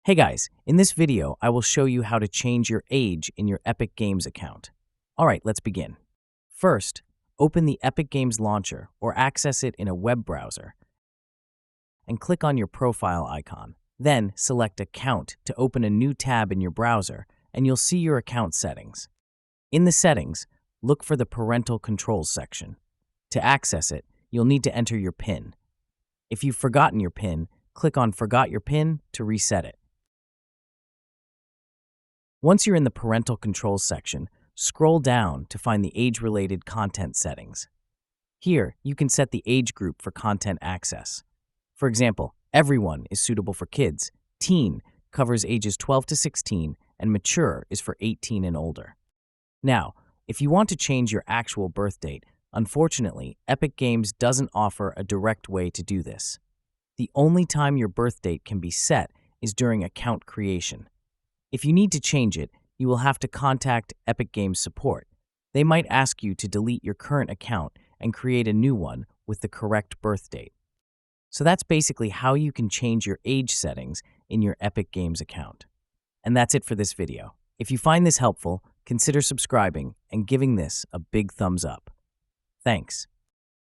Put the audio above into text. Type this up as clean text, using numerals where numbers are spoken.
Hey guys, in this video, I will show you how to change your age in your Epic Games account. Alright, let's begin. First, open the Epic Games launcher or access it in a web browser and click on your profile icon. Then, select Account to open a new tab in your browser and you'll see your account settings. In the settings, look for the Parental Controls section. To access it, you'll need to enter your PIN. If you've forgotten your PIN, click on Forgot Your PIN to reset it. Once you're in the Parental Controls section, scroll down to find the age-related content settings. Here, you can set the age group for content access. For example, Everyone is suitable for kids, Teen covers ages 12 to 16, and Mature is for 18 and older. Now, if you want to change your actual birth date, unfortunately, Epic Games doesn't offer a direct way to do this. The only time your birth date can be set is during account creation. If you need to change it, you will have to contact Epic Games support. They might ask you to delete your current account and create a new one with the correct birth date. So that's basically how you can change your age settings in your Epic Games account. And that's it for this video. If you find this helpful, consider subscribing and giving this a big thumbs up. Thanks.